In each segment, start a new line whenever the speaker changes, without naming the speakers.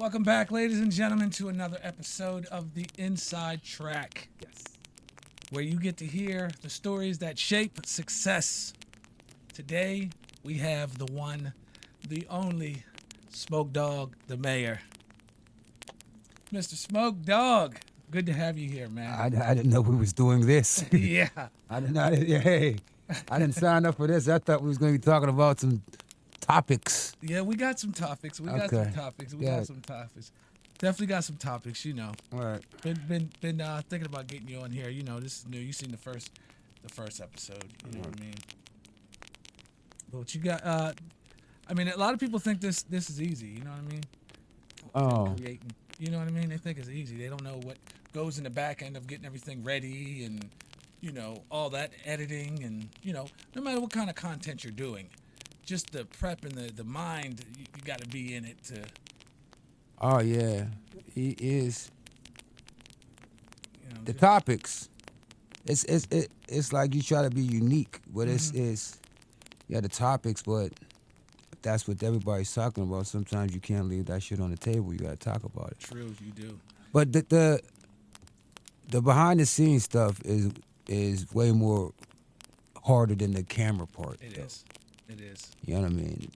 Welcome back, ladies and gentlemen, to another episode of the Inside Track.
Yes.
Where you get to hear the stories that shape success. Today, we have the one, the only Smoke Dog, the mayor. Mr. Smoke Dog, good to have you here, man.
I didn't know we was doing this.
Yeah.
I didn't sign up for this. I thought we was going to be talking about some topics.
Yeah, we got some topics. We got some topics. Definitely got some topics, you know.
All right.
Been thinking about getting you on here. You know, this is new. You seen the first episode. You know what I mean? But what you got? I mean, a lot of people think this is easy. You know what I mean?
Oh.
Creating. You know what I mean? They think it's easy. They don't know what goes in the back end of getting everything ready and, you know, all that editing and, you know, no matter what kind of content you're doing, just the prep and the mind, you got to be in it to.
Oh yeah, he is.
You know,
The topics. It's like you try to be unique, but it's the topics, but that's what everybody's talking about. Sometimes you can't leave that shit on the table. You gotta talk about it.
True, you do.
But the behind the scenes stuff is way more harder than the camera part.
It is. It is.
You know what I mean?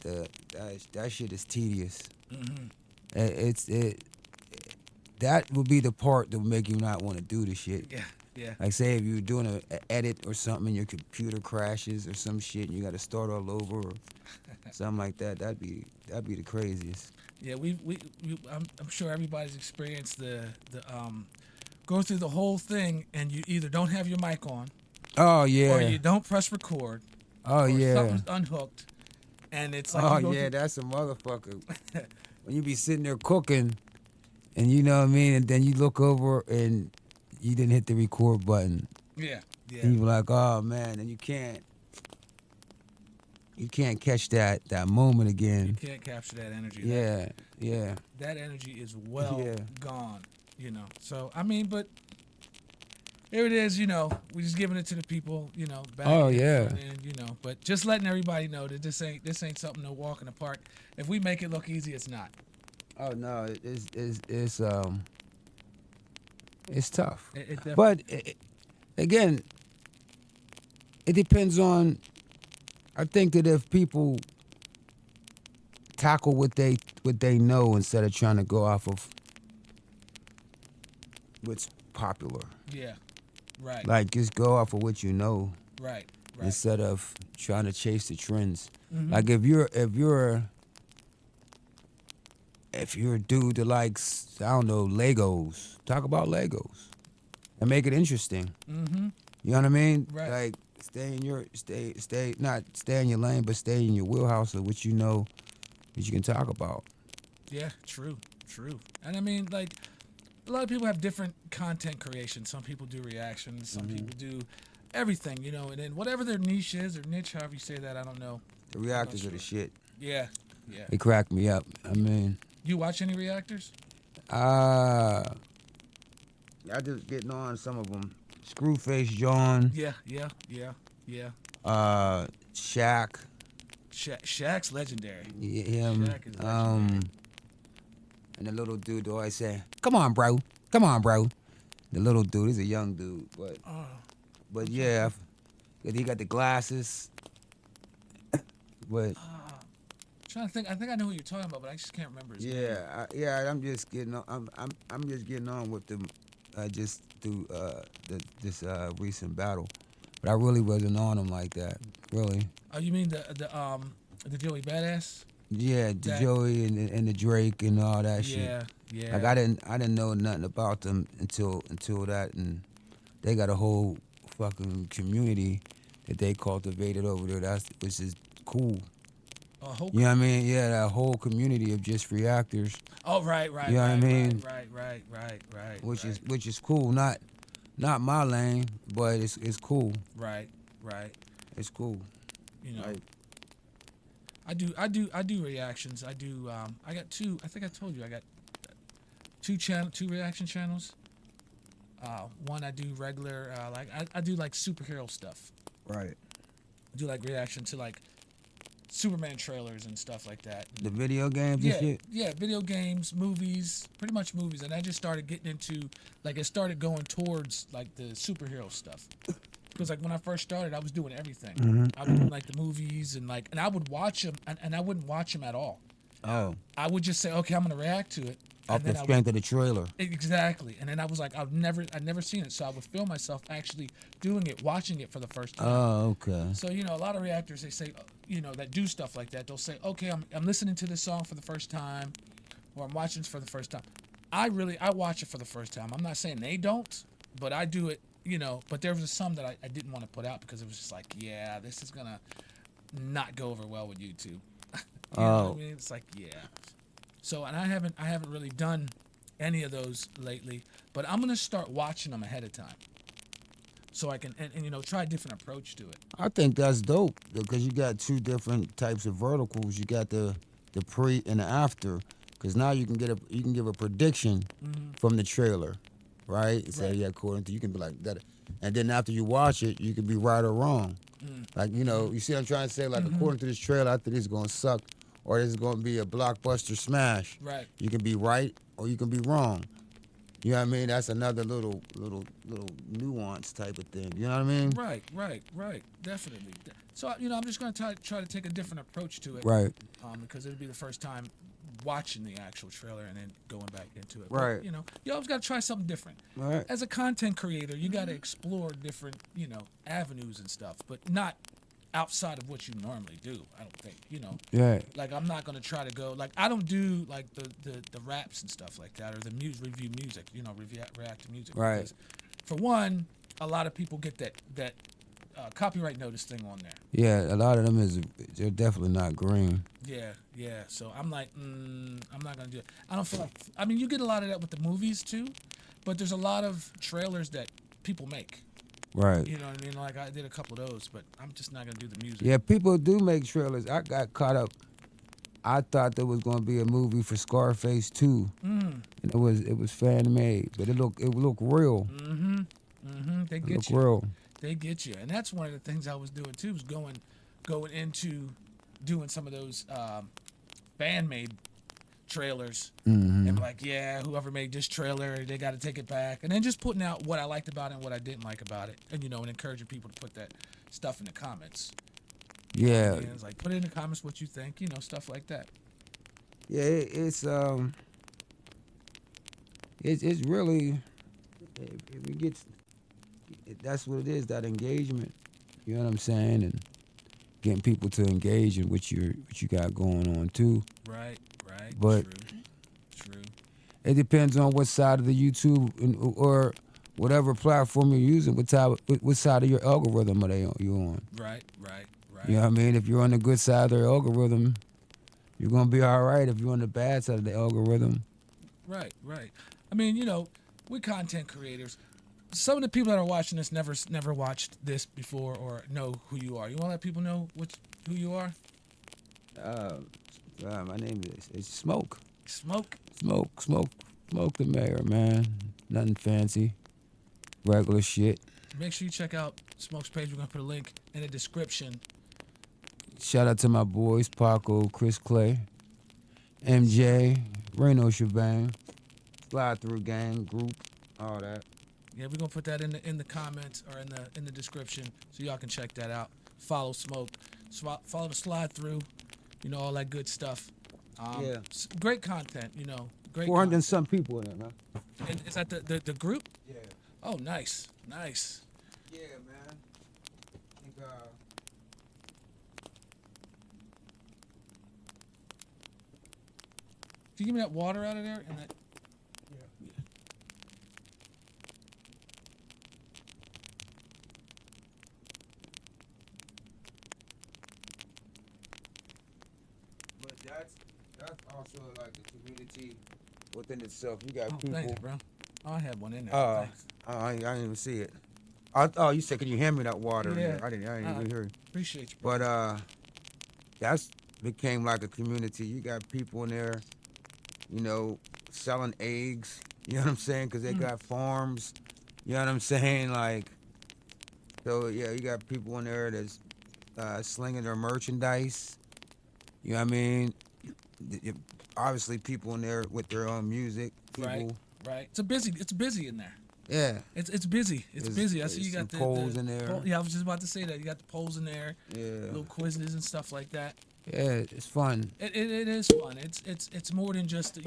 That shit is tedious.
Mm-hmm.
That would be the part that would make you not want to do the shit.
Yeah.
Like say if you're doing an edit or something and your computer crashes or some shit and you got to start all over or something like that. That'd be the craziest.
Yeah, I'm sure everybody's experienced the go through the whole thing and you either don't have your mic on.
Oh yeah.
Or you don't press record.
Oh
or
yeah.
Something's unhooked, and it's like.
Oh yeah, that's a motherfucker. When you be sitting there cooking, and you know what I mean, and then you look over and you didn't hit the record button.
Yeah.
And you're like, oh man, and you can't catch that moment again.
You can't capture that energy.
Yeah.
That energy is gone. You know. So I mean, but. Here it is, you know. We're just giving it to the people, you know. Back and, you know, but just letting everybody know that this ain't something to walk in the park. If we make it look easy, it's not.
Oh no, it's tough.
It
again, it depends on. I think that if people tackle what they know instead of trying to go off of what's popular.
Yeah. Right.
Like just go off of what you know.
Right.
Instead of trying to chase the trends.
Mm-hmm.
Like if you're a dude that likes, I don't know, Legos, talk about Legos and make it interesting.
Mm-hmm.
You know what I mean?
Right.
Like stay in your not stay in your lane, but stay in your wheelhouse of what you know that you can talk about.
Yeah, true. And I mean, like, a lot of people have different content creation. Some people do reactions. Some people do everything, you know. And then whatever their niche is, or niche, however you say that, I don't know.
The reactors are the shit.
Yeah.
They crack me up. I mean.
You watch any reactors?
I just getting on some of them. Screwface John.
Yeah.
Shaq.
Shaq's legendary.
Yeah, him.
Shaq is legendary.
And the little dude always say, "Come on, bro. The little dude, he's a young dude, but yeah, he got the glasses. But
trying to think, I think I know who you're talking about, but I just can't remember his name.
I'm just getting on. I'm just getting on with them. Just through this recent battle, but I really wasn't on him like that. Really.
Oh, you mean the Joey Badass?
Yeah, the Joey and the Drake and all that shit.
Yeah.
Like I didn't know nothing about them until that, and they got a whole fucking community that they cultivated over there. Which is cool. You know what I mean? Yeah, that whole community of just reactors.
Oh, right.
You know what I mean?
Right.
Which is cool. Not my lane, but it's cool.
Right.
It's cool.
You know.
Like,
I do reactions. I do. I got two. I think I told you I got two reaction channels. One I do regular. I do like superhero stuff.
right.
I do like reaction to like Superman trailers and stuff like that.
The video games
Yeah,
and shit?
yeah, video games, movies, pretty much movies. And I just started getting into, like, it started going towards, like, the superhero stuff. Because, like, when I first started, I was doing everything. I was doing, like, the movies and, like, and I would watch them, and I wouldn't watch them at all.
Oh.
I would just say, okay, I'm going to react to it.
Off the strength of the trailer.
Exactly. And then I was like, I'd never seen it. So I would film myself actually doing it, watching it for the first time.
Oh, okay.
So, you know, a lot of reactors, they say, you know, that do stuff like that. They'll say, okay, I'm listening to this song for the first time, or I'm watching this for the first time. I watch it for the first time. I'm not saying they don't, but I do it, you know. But there was some that I didn't want to put out because it was just like, yeah, this is going to not go over well with YouTube. You know what I mean? It's like, yeah. So, and I haven't really done any of those lately, but I'm gonna start watching them ahead of time, so I can and you know, try a different approach to it.
I think that's dope because you got two different types of verticals. You got the pre and the after, because now you can give a prediction from the trailer, right? And say, yeah, according to, you can be like that, and then after you watch it, you can be right or wrong. Like, you know, you see what I'm trying to say? Like, according to this trailer, I think this is gonna suck, or this is going to be a blockbuster smash.
Right.
You can be right or you can be wrong. You know what I mean? That's another little nuance type of thing. You know what I mean?
Right. Definitely. So, you know, I'm just going to try to take a different approach to it.
Right.
Because it'll be the first time watching the actual trailer and then going back into it.
Right.
But, you know, you always got to try something different.
Right.
As a content creator, you got to explore different, you know, avenues and stuff, but not outside of what you normally do. I don't think, you know.
Yeah.
Like, I'm not gonna try to go, like, I don't do like the raps and stuff like that, or the review music, you know, react to music.
Right.
Because, for one, a lot of people get that copyright notice thing on there.
Yeah, a lot of them they're definitely not green.
Yeah. So I'm like, I'm not gonna do it. I don't feel like. I mean, you get a lot of that with the movies too, but there's a lot of trailers that people make.
Right.
You know what I mean? Like, I did a couple of those, but I'm just not gonna do the music.
Yeah, people do make trailers. I got caught up. I thought there was going to be a movie for Scarface 2. And it was fan made, but it looked real.
They
It
get
looked
you.
real.
They get you, and that's one of the things I was doing too. Was going into doing some of those fan made trailers, and like, yeah, whoever made this trailer, they got to take it back, and then just putting out what I liked about it and what I didn't like about it, and, you know, and encouraging people to put that stuff in the comments.
Yeah.
And it's like, put it in the comments what you think, you know, stuff like that.
Yeah, it's really, it gets, that's what it is, that engagement. You know what I'm saying? And getting people to engage in what you got going on too.
Right.
But
True.
it depends on what side of the YouTube or whatever platform you're using. What side of your algorithm you on?
Right.
You know what I mean? If you're on the good side of the algorithm, you're gonna be all right. If you're on the bad side of the algorithm,
Right. I mean, you know, we're content creators. Some of the people that are watching this never watched this before or know who you are. You want to let people know who you are?
my name is Smoke.
Smoke
The Mayor, man. Nothing fancy. Regular shit.
Make sure you check out Smoke's page. We're gonna put a link in the description.
Shout out to my boys, Paco, Chris Clay, MJ, Reno Shebang, Slide Through Gang Group, all that.
Yeah, we're gonna put that in the comments or in the description so y'all can check that out. Follow Smoke, follow the Slide Through, you know, all that good stuff.
Yeah.
Great content, you know. Great.
400 and some people in it, man.
And is that the group?
Yeah.
Oh, nice.
Yeah, man. I think,
Can you give me that water out of there? And that.
Yeah. But that's also like a community within itself. You got people.
Thanks, bro. Oh, I had one in there. Thanks.
I didn't even see it. You said, can you hand me that water? In there? I didn't even hear it.
Appreciate you, bro.
But that's became like a community. You got people in there, you know, selling eggs. You know what I'm saying? Because they got farms. You know what I'm saying? Like, so yeah, you got people in there that's slinging their merchandise. You know what I mean? Obviously, people in there with their own music. People,
right. It's busy in there.
yeah.
It's busy. It's busy. I see you got the
polls in there.
Yeah, I was just about to say that. You got the polls in there.
Yeah.
Little quizzes and stuff like that.
Yeah, it's fun.
It is fun. It's more than just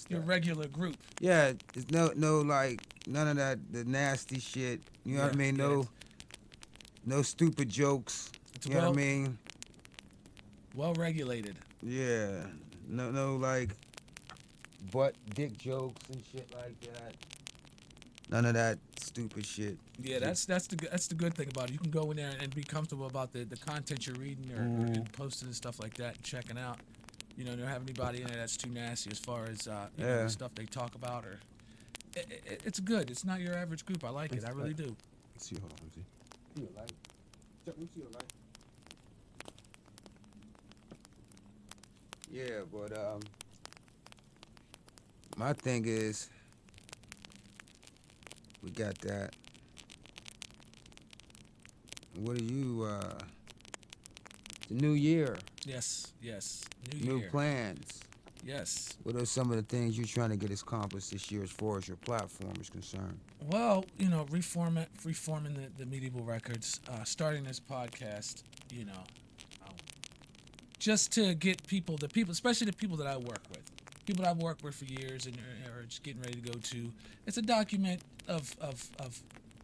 your regular group.
Yeah, it's no like none of that the nasty shit. You know what I mean? No stupid jokes. You know what I mean?
Well regulated.
Yeah. No like butt dick jokes and shit like that. None of that stupid shit.
Yeah, that's the good thing about it. You can go in there and be comfortable about the content you're reading or posting and stuff like that and checking out. You know, don't have anybody in there that's too nasty as far as the stuff they talk about. Or it's good. It's not your average group. I like it. I really do.
Let's see. Hold on. Let me see. See your light. Let me see your light. Yeah, but my thing is, we got that. What are you? The new year.
Yes.
New plans.
Yes.
What are some of the things you're trying to get accomplished this year as far as your platform is concerned?
Well, reforming the Medieval Records, starting this podcast, just to get people, especially the people that I work with, people that I've worked with for years and are just getting ready to go to. It's a document of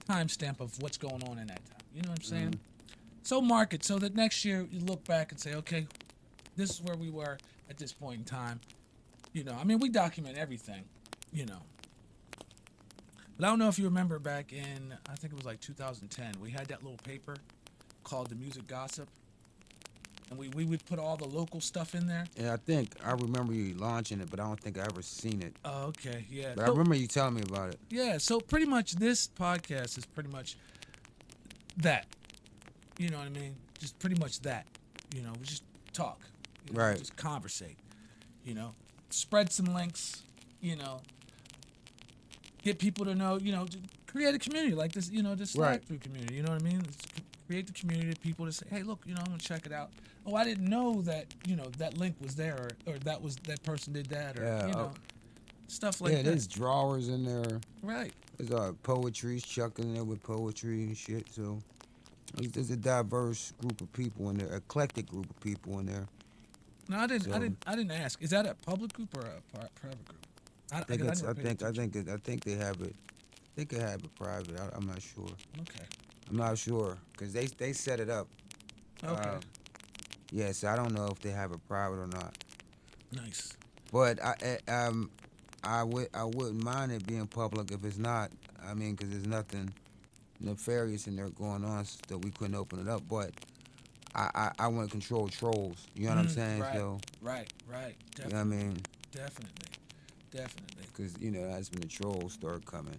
timestamp of what's going on in that time. You know what I'm saying? Mm-hmm. So mark it so that next year you look back and say, okay, this is where we were at this point in time. We document everything, But I don't know if you remember back in, I think it was like 2010, we had that little paper called The Music Gossip. And we would put all the local stuff in there.
Yeah, I think I remember you launching it, but I don't think I ever seen it.
Oh, okay, yeah.
But I remember you telling me about it.
Yeah, so pretty much this podcast is pretty much that. You know what I mean? Just pretty much that. We just talk.
Right.
Just conversate. Spread some links. Get people to know. Create a community like this. This Slack through community. You know what I mean? Create the community of people to say, hey, look, I'm gonna check it out. Oh, I didn't know that, that link was there, or that person did that, or stuff like that.
Yeah, there's drawers in there.
Right.
There's poetry, chuck in there with poetry and shit. So there's a diverse group of people in there, eclectic group of people in there.
No, I didn't ask. Is that a public group or a private group?
I think they have it. I think they have it private. I'm not sure.
Okay.
I'm not sure because they set it up.
Okay.
Yes, I don't know if they have it private or not.
Nice.
But I wouldn't mind it being public if it's not. I mean, because there's nothing nefarious in there going on, so we couldn't open it up. But I want to control trolls. You know what I'm saying?
Right.
So,
right. Definitely.
You know what I mean?
Definitely.
Because that's when the trolls start coming.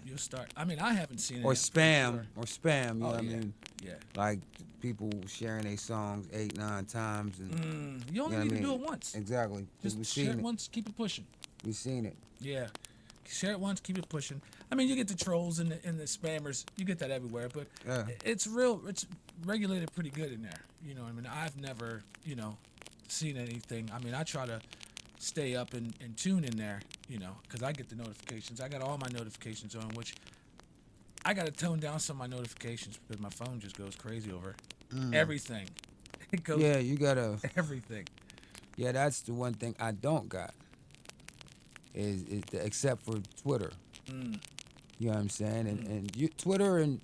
You'll start. I mean, I haven't seen it.
Or spam. You know what I mean?
Yeah.
Like people sharing their songs 8, 9 times, and
you only need to do it once.
Exactly.
Just share it once, keep it pushing.
We've seen it.
Yeah. Share it once, keep it pushing. I mean, you get the trolls and the spammers. You get that everywhere, but it's regulated pretty good in there. You know what I mean? I've never, seen anything. I mean, I try to stay up and tune in there, because I get the notifications. I got all my notifications on, which I got to tone down some of my notifications because my phone just goes crazy over everything. It goes.
Yeah, you gotta
everything.
Yeah, that's the one thing I don't got. Except for Twitter. You know what I'm saying? And Twitter and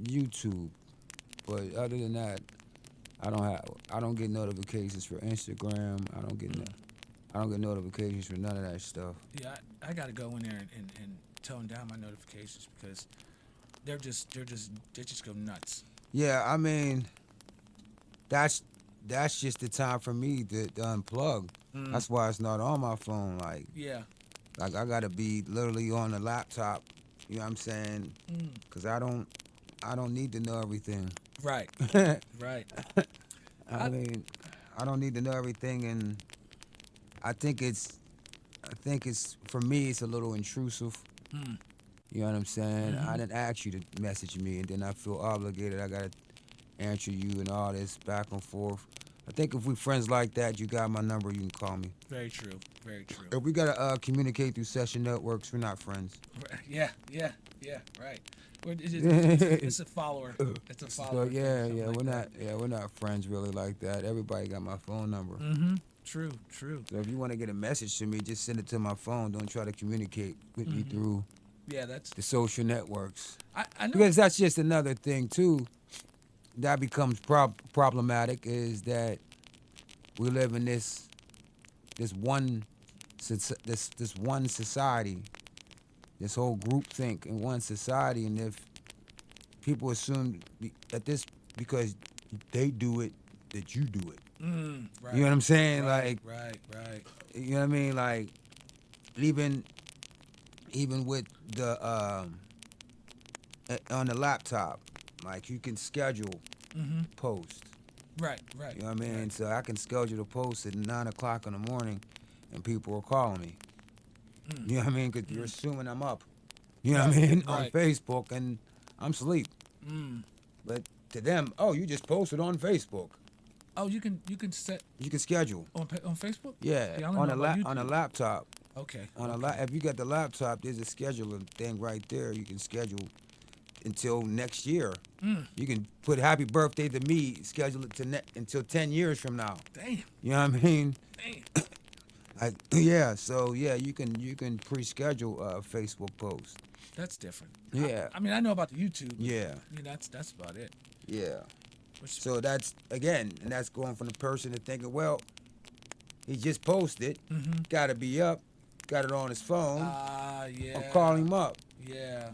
YouTube. But other than that, I don't get notifications for Instagram. I don't get notifications for none of that stuff.
Yeah, I got to go in there and tone down my notifications because they just go nuts.
Yeah, I mean, that's just the time for me to unplug. That's why it's not on my phone. Like I gotta be literally on the laptop. You know what I'm saying? Because I don't need to know everything.
Right. Right.
I mean, I don't need to know everything, and I think it's for me it's a little intrusive. You know what I'm saying? I didn't ask you to message me, and then I feel obligated. I gotta answer you and all this back and forth. I think if we friends like that, you got my number, you can call me.
Very true. Very true.
If we gotta communicate through session networks, we're not friends.
Yeah. Right. It's a follower. It's a
So
follower.
we're not friends really like that. Everybody got my phone number.
True.
So if you want to get a message to me, just send it to my phone. Don't try to communicate with me through
that's
the social networks.
I know.
Because that's just another thing too that becomes problematic is that we live in this one society, this whole group think in one society, and if people assume that this because they do it that you do it.
Right.
You know what I'm saying?
Right.
You know what I mean? Like even with the on the laptop, like you can schedule post.
Right.
You know what I mean?
Right.
So I can schedule a post at 9 o'clock in the morning, and people are calling me. You know what I mean? Because you're assuming I'm up. You know what I mean? On Facebook, and I'm asleep. But to them, oh, you just posted on Facebook.
Oh, you can set.
You can schedule
on Facebook.
Yeah,
I only know about
on a laptop.
Okay.
If you got the laptop, there's a scheduling thing right there. You can schedule until next year. You can put happy birthday to me, schedule it to until 10 years from now.
Damn.
You know what I mean?
Damn.
So you can pre-schedule a Facebook post.
That's different.
Yeah.
I mean, I know about the YouTube.
Yeah.
I mean, that's about it.
Yeah. So that's going from the person to thinking, well, he just posted, got to be up, got it on his phone.
Yeah.
I'll call him up.
Yeah.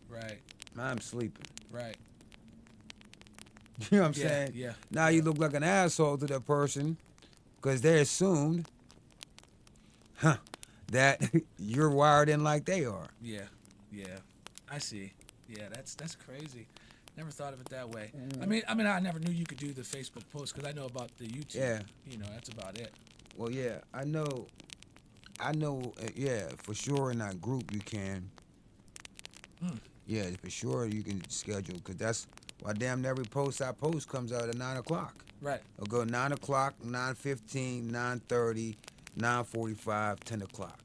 Right.
I'm sleeping.
Right.
You know what I'm saying?
Yeah.
Now you look like an asshole to that person because they assumed that you're wired in like they are.
Yeah. I see. Yeah, that's crazy. Never thought of it that way. I mean, I never knew you could do the Facebook post because I know about the YouTube.
Yeah.
You know, that's about it.
Well, yeah, I know. Yeah, for sure in that group you can. Yeah, for sure you can schedule because that's why damn every post I post comes out at 9 o'clock.
Right.
It'll go 9 o'clock, 9:15, 9:30, 9:45, 10 o'clock.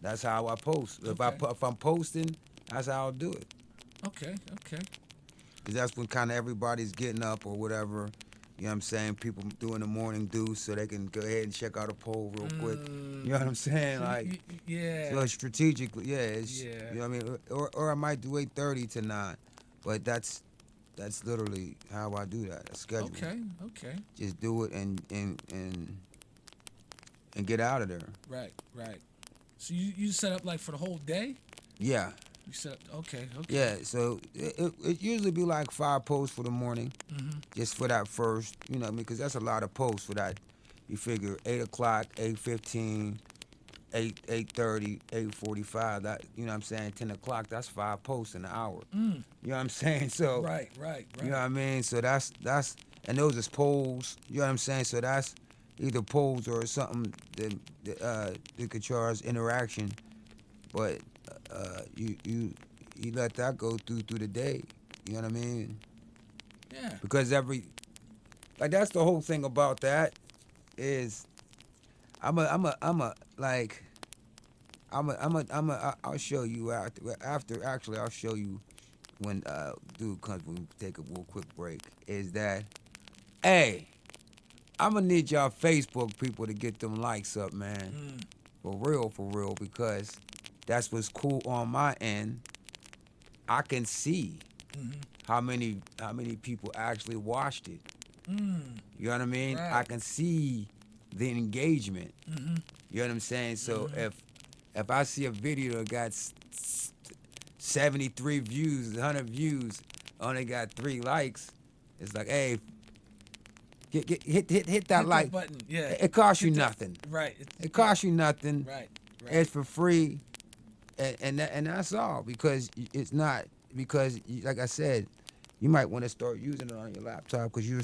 That's how I post.
Okay.
If I'm posting, that's how I'll do it.
Okay.
Because that's when kind of everybody's getting up or whatever. You know what I'm saying? People doing the morning dew so they can go ahead and check out a poll real quick. You know what I'm saying? Like,
yeah.
So strategically,
Yeah.
You know what I mean? Or I might do 8:30 to 9. But that's literally how I do that. I schedule.
Okay.
Just do it and get out of there.
Right. So you set up like for the whole day?
Yeah.
You set up, okay.
Yeah, so it usually be like 5 posts for the morning, just for that first, you know, because that's a lot of posts for that. You figure 8 o'clock, 8:15, 8:30, 8:45. That, you know what I'm saying? 10 o'clock. That's 5 posts in an hour. You know what I'm saying? So
Right.
You know what I mean? So that's and those is polls. You know what I'm saying? So that's either polls or something that could charge interaction, but. You let that go through the day. You know what I mean?
Yeah.
Because that's the whole thing about that is I'll show you after actually I'll show you when dude comes when we take a real quick break is that hey, I'm gonna need y'all Facebook people to get them likes up, man. For real, because that's what's cool on my end. I can see how many people actually watched it. You know what I mean?
Right.
I can see the engagement. You know what I'm saying? So if I see a video that got 73 views, 100 views, only got 3 likes, it's like, hey, hit that like
button. Yeah.
It costs you nothing.
Right.
It costs you nothing.
Right.
It's for free. And that's all because it's not because like I said, you might want to start using it on your laptop because you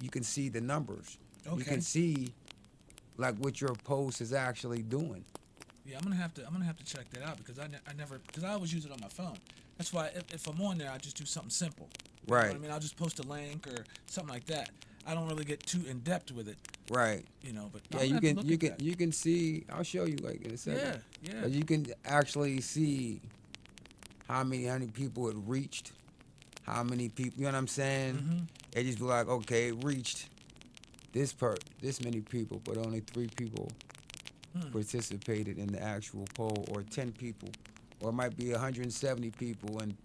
can see the numbers.
Okay.
You can see like what your post is actually doing.
Yeah, I'm gonna have to check that out because I never because I always use it on my phone. That's why if I'm on there, I just do something simple. You know
Right.
what I mean, I'll just post a link or something like that. I don't really get too in depth with it.
Right.
You know, but
Yeah,
I'm gonna have to look at that.
you can see. I'll show you like in a second.
Yeah, yeah.
But you can actually see how many people it reached, how many people. You know what I'm saying?
Mm-hmm.
It just be like, okay, it reached this many people, but only 3 people participated in the actual poll, or 10 people, or it might be 170 people and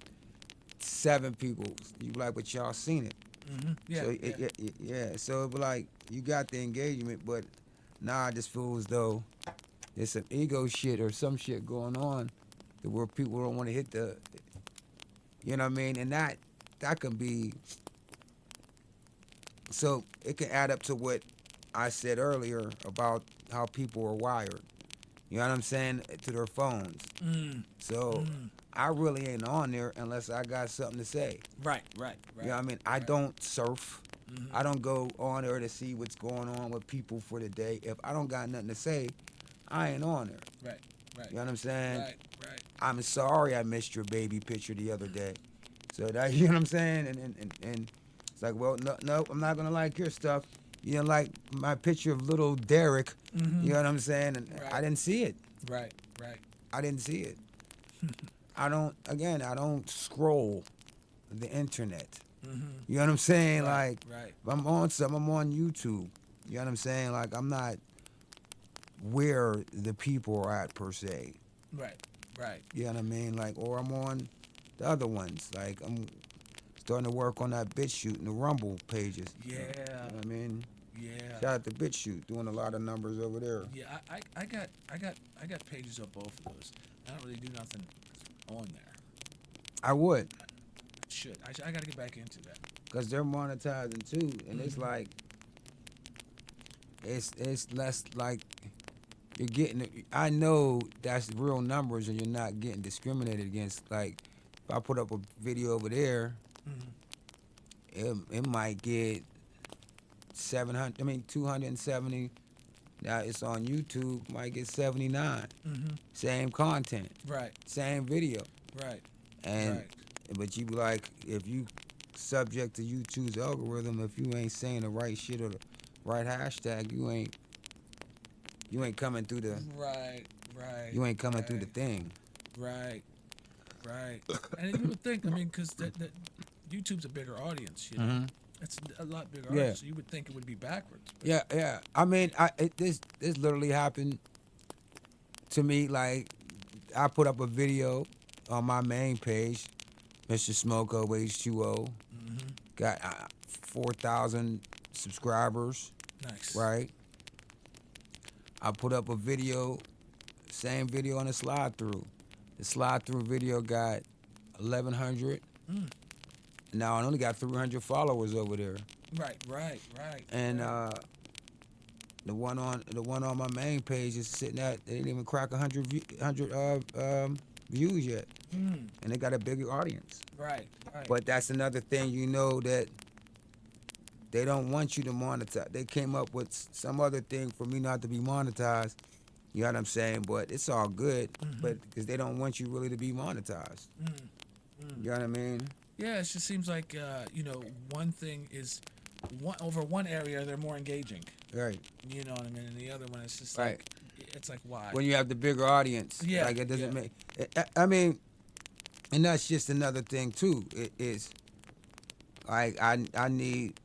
7 people. You be like, but y'all seen it.
Mm-hmm. Yeah,
So
yeah.
yeah. So it be like you got the engagement, but now I just feel as though there's some ego shit or some shit going on where people don't want to hit the, you know what I mean, and that can be. So it can add up to what I said earlier about how people are wired. You know what I'm saying, to their phones. So I really ain't on there unless I got something to say.
Right.
You know what I mean? I don't surf. I don't go on there to see what's going on with people for the day. If I don't got nothing to say, I ain't on there.
Right.
You know what I'm saying?
Right.
I'm sorry I missed your baby picture the other day. So that, you know what I'm saying? And it's like, well, no, I'm not gonna like your stuff. You didn't like my picture of little Derek.
Mm-hmm.
You know what I'm saying? And
Right.
I didn't see it.
Right.
I didn't see it. I don't scroll the internet.
Mm-hmm.
You know what I'm saying?
Right,
Like,
right.
if I'm on something, I'm on YouTube. You know what I'm saying? Like, I'm not where the people are at per se.
Right.
You know what I mean? Like, or I'm on the other ones. Like, I'm starting to work on that BitChute and the Rumble pages.
Yeah.
You know what I mean?
Yeah.
Shout out to BitChute, doing a lot of numbers over there.
Yeah, I got pages of both of those. I don't really do nothing on there.
I would,
I got to get back into that.
because they're monetizing too. And it's like, it's less like you're getting, I know that's real numbers and you're not getting discriminated against. Like, if I put up a video over there, it might get 270. Now it's on YouTube, might get 79. Same content,
Right.
same video.
Right.
And
Right.
but you be like, if you subject to YouTube's algorithm, if you ain't saying the right shit or the right hashtag, you ain't coming through the
Right.
you ain't coming through the thing.
Right. And you would think, I mean, because that YouTube's a bigger audience, you know. It's a lot bigger audience, so you would think it would be backwards. But
Yeah. I mean, this literally happened to me. Like, I put up a video on my main page, Mr. Smoko H2O. Got 4,000 subscribers.
Nice.
Right. I put up a video, same video on the slide through. The slide through video got 1,100. Now I only got 300 followers over there.
Right.
And the one on my main page is sitting at, they didn't even crack 100 views yet. And they got a bigger audience.
Right.
But that's another thing, you know, that they don't want you to monetize. They came up with some other thing for me not to be monetized. You know what I'm saying? But it's all good. But because they don't want you really to be monetized. You know what I mean?
Yeah, it just seems like one thing is over one area they're more engaging.
Right.
You know what I mean? And the other one is just
Right.
like, it's like, why?
When you have the bigger audience,
Yeah,
like, it doesn't
yeah.
make. I mean, and that's just another thing too. It is like I need.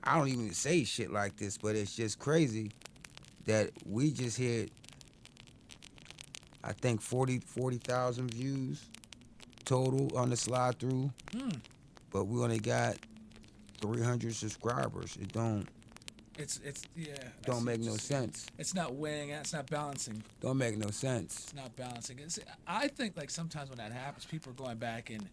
I don't even say shit like this, but it's just crazy that we just hit, I think 40,000 views total on the slide through, but we only got 300 subscribers. It don't make no sense.
It's not weighing out. It's not balancing.
Don't make no sense.
It's not balancing. I think, like, sometimes when that happens, people are going back and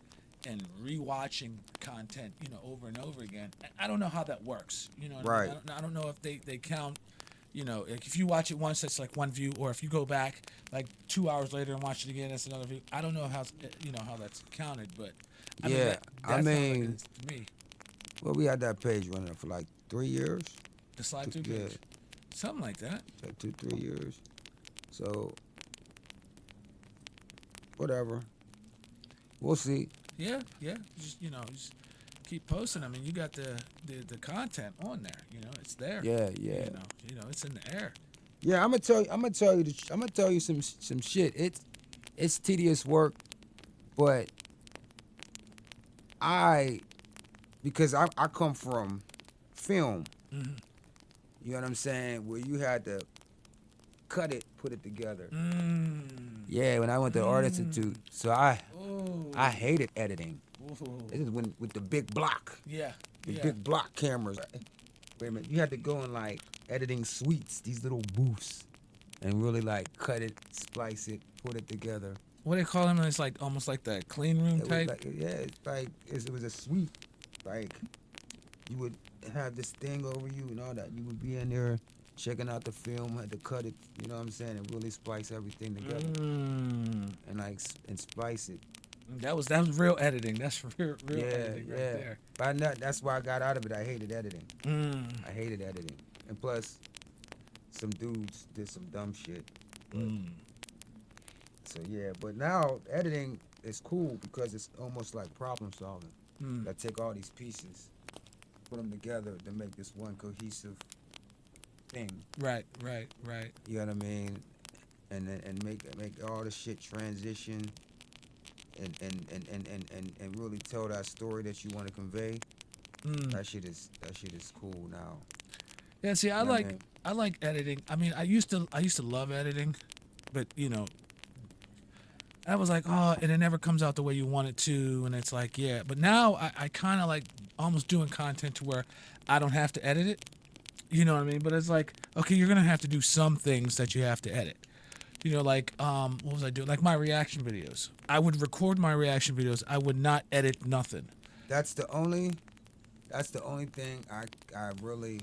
rewatching content, over and over again. I don't know how that works. You know what I mean? I don't know if they count. Like, if you watch it once, that's like one view, or if you go back like 2 hours later and watch it again, that's another view. I don't know how how that's counted, but I mean, that sounds like it is to me.
Well, we had that page running for like 3 years.
The slide through page, something like that.
Like 2-3 years. So whatever. We'll see.
Yeah, yeah. Just keep posting. I mean, you got the content on there. It's there.
Yeah, yeah.
It's in the air.
Yeah, I'm gonna tell you. I'm gonna tell you some shit. It's tedious work, but because I come from film.
Mm-hmm.
You know what I'm saying? Where you had to cut it, put it together. Yeah, when I went to the Art Institute, so I hated editing. This is when with the big block.
Yeah.
The big block cameras. Wait a minute, you had to go in like editing suites, these little booths, and really like cut it, splice it, put it together.
What do they call them? It's like almost like the clean room type.
It was a suite. Like you would have this thing over you and all that. You would be in there checking out the film, had to cut it. You know what I'm saying? And really splice everything together and splice it.
That was real editing. That's real editing right there.
But that's why I got out of it. I hated editing. I hated editing. And plus, some dudes did some dumb shit. So yeah, but now editing is cool because it's almost like problem solving. I take all these pieces, put them together to make this one cohesive thing.
Right.
You know what I mean? And make all the shit transition. And really tell that story that you want to convey. That shit is cool now.
Yeah, see, I like editing. I mean, I used to love editing, but I was like, oh, and it never comes out the way you want it to, and it's like, yeah. But now I kind of like almost doing content to where I don't have to edit it. You know what I mean? But it's like, okay, you're gonna have to do some things that you have to edit. Like, what was I doing? Like my reaction videos. I would record my reaction videos. I would not edit nothing.
That's the only thing I really.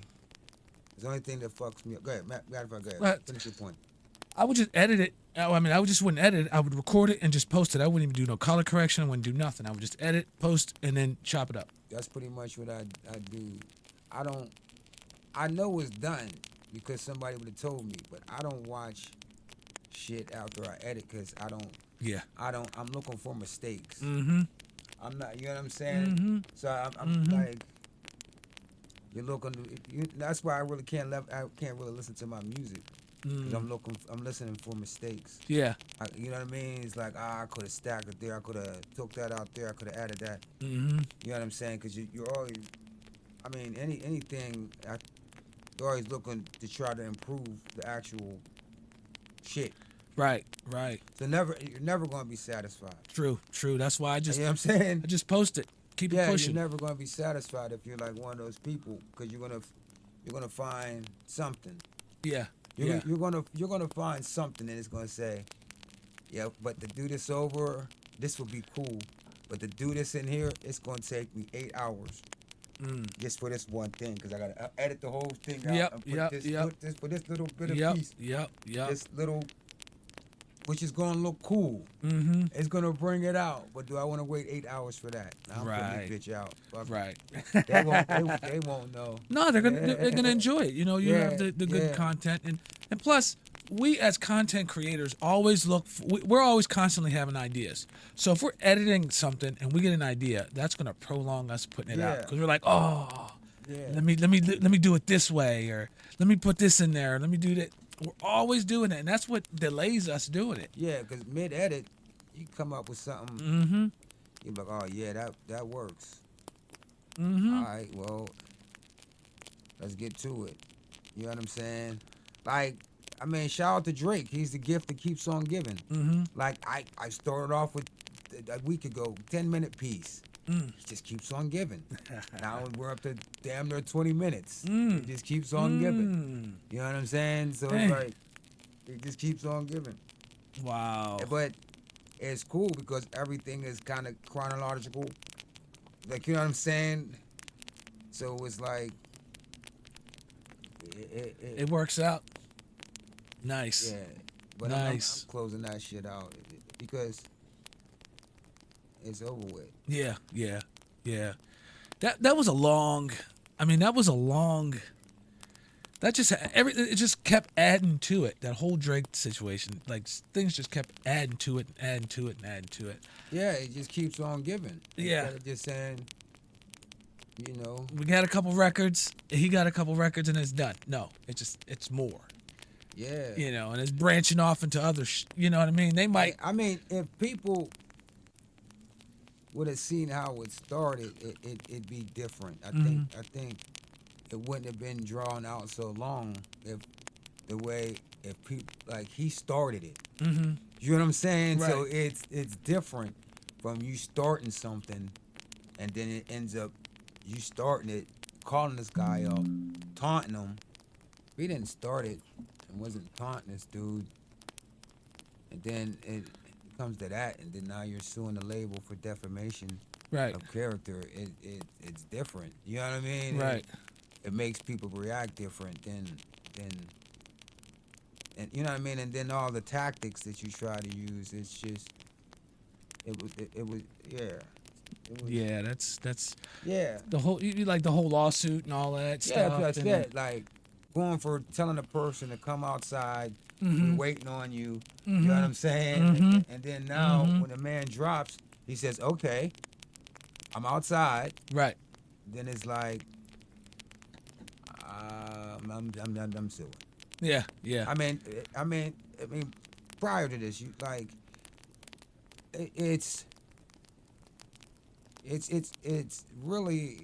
It's the only thing that fucks me up. Go ahead, Matt. Go ahead. Finish your point.
I would just edit it. I mean, I just wouldn't edit it. I would record it and just post it. I wouldn't even do no color correction. I wouldn't do nothing. I would just edit, post, and then chop it up.
That's pretty much what I do. I know it's done because somebody would have told me, but I don't watch shit after I edit because I don't.
Yeah.
I'm looking for mistakes.
Mm-hmm.
I'm not. You know what I'm saying?
Mm-hmm.
So I'm like, you're looking. That's why I can't really listen to my music. Cause I'm listening for mistakes.
Yeah.
You know what I mean? It's like, I could have stacked it there. I could have took that out there. I could have added that.
Mm-hmm.
You know what I'm saying? Cause you're always, I mean, anything. You're always looking to try to improve the actual shit.
Right.
So you're never gonna be satisfied.
True. That's why I just.
You know what I'm saying?
I just post it. Keep it pushing.
You're never gonna be satisfied if you're like one of those people, cause you're gonna find something.
Yeah.
You're gonna find something and it's gonna say, yeah, but to do this over, this would be cool. But to do this in here, it's gonna take me 8 hours. Just for this one thing, because I gotta edit the whole thing out and put this little bit of piece.
Yep.
This little, which is gonna look cool.
Mm-hmm.
It's gonna bring it out. But do I want to wait 8 hours for that? I'm putting this bitch out.
Right.
They won't know.
No, they're gonna enjoy it. You have the good content, and plus, we as content creators always we're always constantly having ideas. So if we're editing something and we get an idea, that's gonna prolong us putting it out because we're like, let me do it this way, or let me put this in there, let me do that. We're always doing it, and that's what delays us doing it.
Yeah, because mid-edit, you come up with something.
Mm-hmm.
You're like, oh yeah, that works.
Mm-hmm.
All right, well, let's get to it. You know what I'm saying? Like, I mean, shout out to Drake. He's the gift that keeps on giving.
Mm-hmm.
Like, I started off with, a week ago, 10-minute piece. He just keeps on giving. Now we're up to damn near 20 minutes. He just keeps on giving. You know what I'm saying? So it's like, it just keeps on giving.
Wow.
But it's cool because everything is kind of chronological. Like, you know what I'm saying? So it's like,
it works out. Nice.
Yeah. But
nice.
I'm closing that shit out because it's over with.
Yeah. That was a long. I mean, that was a long That just it just kept adding to it. That whole Drake situation, like things just kept adding to it and adding to it and adding to it.
Yeah, it just keeps on giving.
Yeah.
Instead of just saying, you know,
we got a couple records. He got a couple records and it's done. No, it's more.
Yeah.
You know, and it's branching off into other. You know what I mean? They might.
I mean, if people would have seen how it started, it'd be different. I think it wouldn't have been drawn out so long if people like he started it.
Mm-hmm.
You know what I'm saying?
Right.
So it's different from you starting something, and then it ends up you starting it, calling this guy up, taunting him. He didn't start it and wasn't taunting this dude, and then it comes to that, and then now you're suing the label for defamation of character. It's different. You know what I mean?
Right.
It makes people react different than and you know what I mean. And then all the tactics that you try to use, it's just it was
yeah. That's
yeah.
The whole you like the whole lawsuit and all that stuff.
Yeah, that's that. Like going for telling a person to come outside, we're waiting on you. You know what I'm saying? And then now when the man drops, he says, "Okay, I'm outside."
Right.
Then it's like, I'm suing.
Yeah, yeah.
I mean, prior to this, you like, it's really,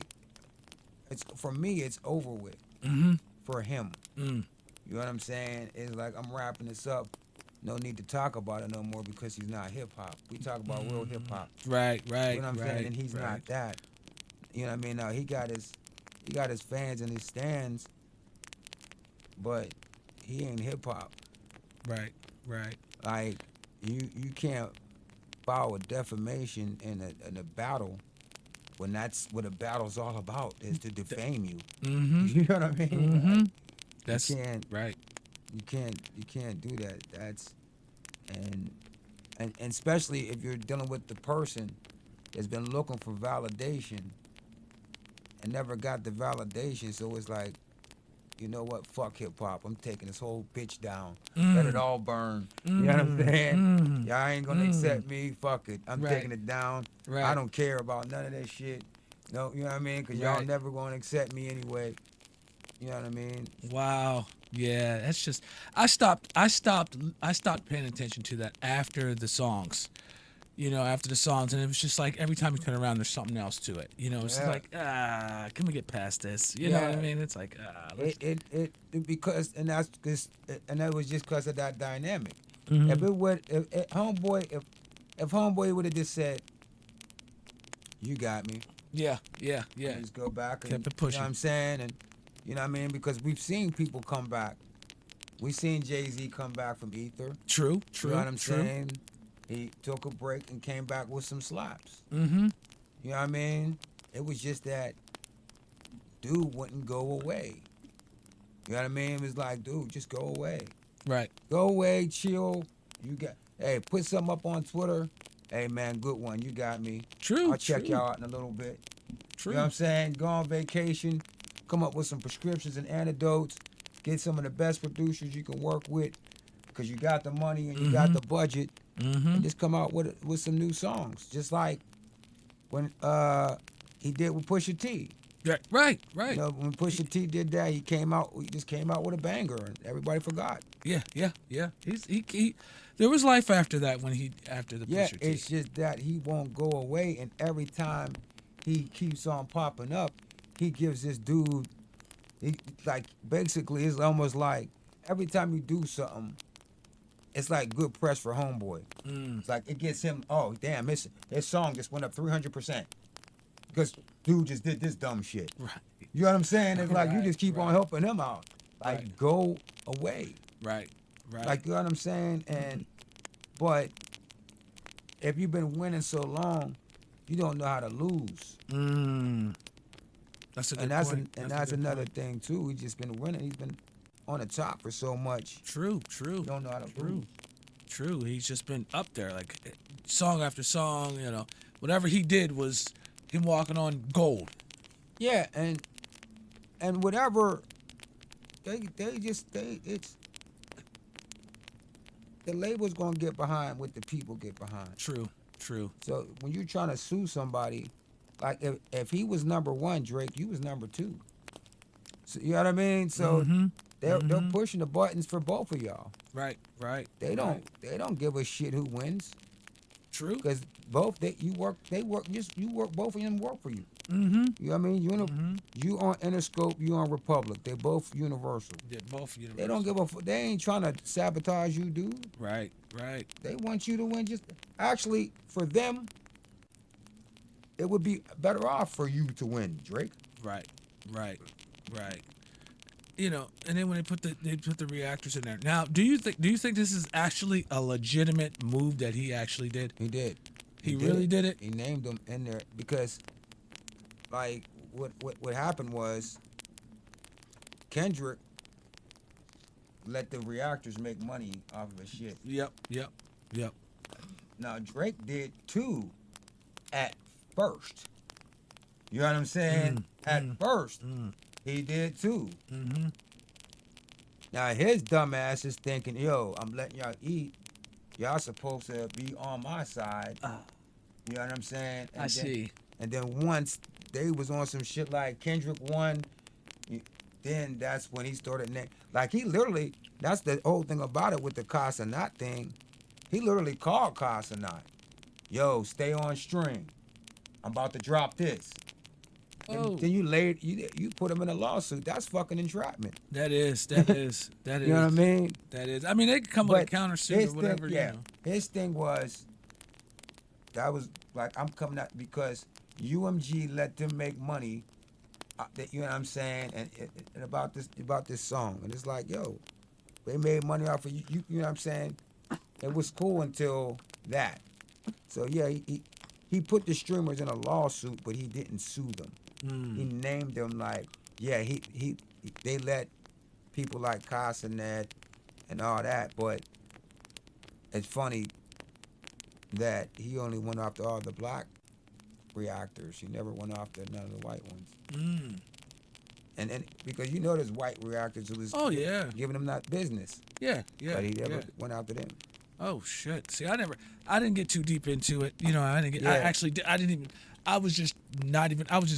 it's for me, it's over with. For him. You know what I'm saying? It's like I'm wrapping this up. No need to talk about it no more because he's not hip hop. We talk about real hip hop.
Right.
You know what I'm saying? And he's not that. You know what I mean? Now he got his fans in his stands, but he ain't hip hop.
Right.
Like you can't file a defamation in a battle when that's what a battle's all about, is to defame you. You know what I mean? Like,
that's right.
You can't do that. That's and especially if you're dealing with the person that's been looking for validation and never got the validation. So it's like, you know what? Fuck hip hop. I'm taking this whole bitch down. Let it all burn. You know what I'm saying? Y'all ain't gonna accept me. Fuck it. I'm taking it down. I don't care about none of that shit. No, you know what I mean? Because y'all never gonna accept me anyway. You know what I mean?
Wow. Yeah, that's just I stopped paying attention to that after the songs. You know, after the songs, and it was just like every time you turn around, there's something else to it. You know, it's like, can we get past this? You know what I mean? It's like,
it because and that was just because of that dynamic. If homeboy would have just said, "You got me,"
yeah,
just go back and
kept it pushing.
You know what I'm saying? And you know what I mean? Because we've seen people come back. We've seen Jay-Z come back from Ether.
True.
You know what I'm saying? He took a break and came back with some slaps. You know what I mean? It was just that dude wouldn't go away. You know what I mean? It was like, dude, just go away.
Right.
Go away, chill. Hey, put something up on Twitter. Hey, man, good one. You got me.
True.
I'll check y'all out in a little bit.
True.
You know what I'm saying? Go on vacation. Come up with some prescriptions and antidotes. Get some of the best producers you can work with because you got the money and you got the budget. And just come out with some new songs. Just like when he did with Pusha T.
Right.
You know, when Pusha T did that, he just came out with a banger and everybody forgot.
Yeah. He there was life after that after the Pusha T.
It's just that he won't go away, and every time he keeps on popping up, he gives this dude, basically it's almost like every time you do something, it's like good press for homeboy. It's like it gets him, oh damn, his song just went up 300%. Because dude just did this dumb shit.
Right.
You know what I'm saying? It's like you just keep on helping him out. Like go away.
Right.
Like, you know what I'm saying? But if you've been winning so long, you don't know how to lose.
That's a good point.
And that's another thing too. He's just been winning. He's been on the top for so much.
True.
You don't know how to lose.
True. He's just been up there, like song after song. You know, whatever he did was him walking on gold.
Yeah, and whatever it's the label's gonna get behind what the people get behind.
True.
So when you're trying to sue somebody, like if he was number one, Drake, you was number two. So, you know what I mean? So they're pushing the buttons for both of y'all.
Right.
They don't give a shit who wins.
True.
Because both you work both of them work for you.
Mm-hmm.
You know what I mean? You on Interscope, you on Republic. They both Universal.
Yeah, both Universal.
They don't give a fuck. They ain't trying to sabotage you, dude.
Right.
They want you to win. Just actually, for them, it would be better off for you to win, Drake.
Right. You know, and then when they put the reactors in there. Now, do you think this is actually a legitimate move that he actually did?
He did.
He really did it?
He named them in there because, like, what happened was Kendrick let the reactors make money off of his shit.
Yep.
Now Drake did too, at first. You know what I'm saying? At first, he did too.
Mm-hmm.
Now his dumb ass is thinking, yo, I'm letting y'all eat. Y'all supposed to be on my side. You know what I'm saying?
I see.
And then once they was on some shit like Kendrick won, then that's when he started like he literally, that's the whole thing about it with the Casanat thing. He literally called Casanat. Yo, stay on string. I'm about to drop this.
Oh.
Then you put him in a lawsuit. That's fucking entrapment.
That is.
You know what I mean?
That is. I mean, they could come with a countersuit or whatever.
Thing, yeah. His thing was, that was like, I'm coming out because UMG let them make money. You know what I'm saying? And about this song, and it's like, yo, they made money off of you. You know what I'm saying? It was cool until that. So yeah, he put the streamers in a lawsuit, but he didn't sue them. He named them like, yeah, they let people like Casanet and all that, but it's funny that he only went after all the black reactors. He never went after none of the white ones. And because you know there's white reactors who was giving them that business.
Yeah.
But he never went after them.
Oh shit! See, I didn't get too deep into it. You know, I didn't get. I didn't even. I was just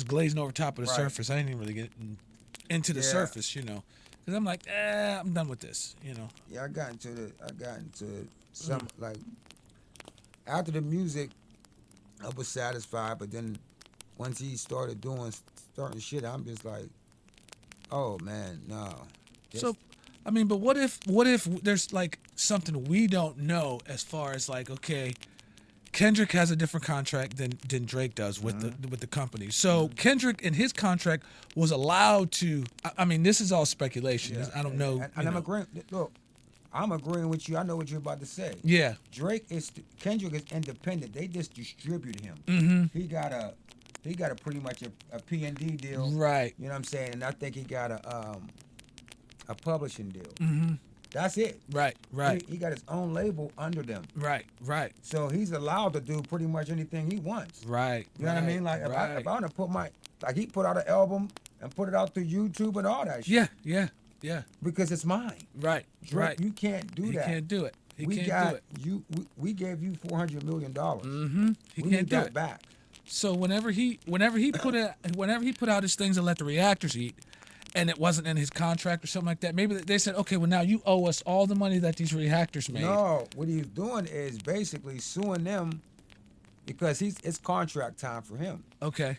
glazing over top of the surface. I didn't even really get into the surface. You know, because I'm like, I'm done with this. You know.
Yeah, I got into some like after the music, I was satisfied, but then once he started starting shit, I'm just like, oh man, no.
So, I mean, but what if there's like something we don't know as far as like, okay, Kendrick has a different contract than Drake does with the company. So Kendrick in his contract was allowed to. I mean, this is all speculation. Yeah. I don't know.
And I'm agreeing. Look, I'm agreeing with you. I know what you're about to say.
Yeah.
Kendrick is independent. They just distribute him.
Mm-hmm.
He got a pretty much a P&D deal.
Right.
You know what I'm saying? And I think he got a publishing deal.
Mm-hmm.
That's it.
Right.
He got his own label under them.
Right.
So he's allowed to do pretty much anything he wants.
Right.
You know what I mean? Like if I want to put he put out an album and put it out through YouTube and all that shit.
Yeah.
Because it's mine.
Right.
You can't do that.
He can't do it.
We gave you $400 million.
Mm-hmm.
We need that back.
So whenever he put out his things and let the reactors eat, and it wasn't in his contract or something like that, maybe they said, okay, well now you owe us all the money that these reactors made.
No, what he's doing is basically suing them because it's contract time for him.
Okay.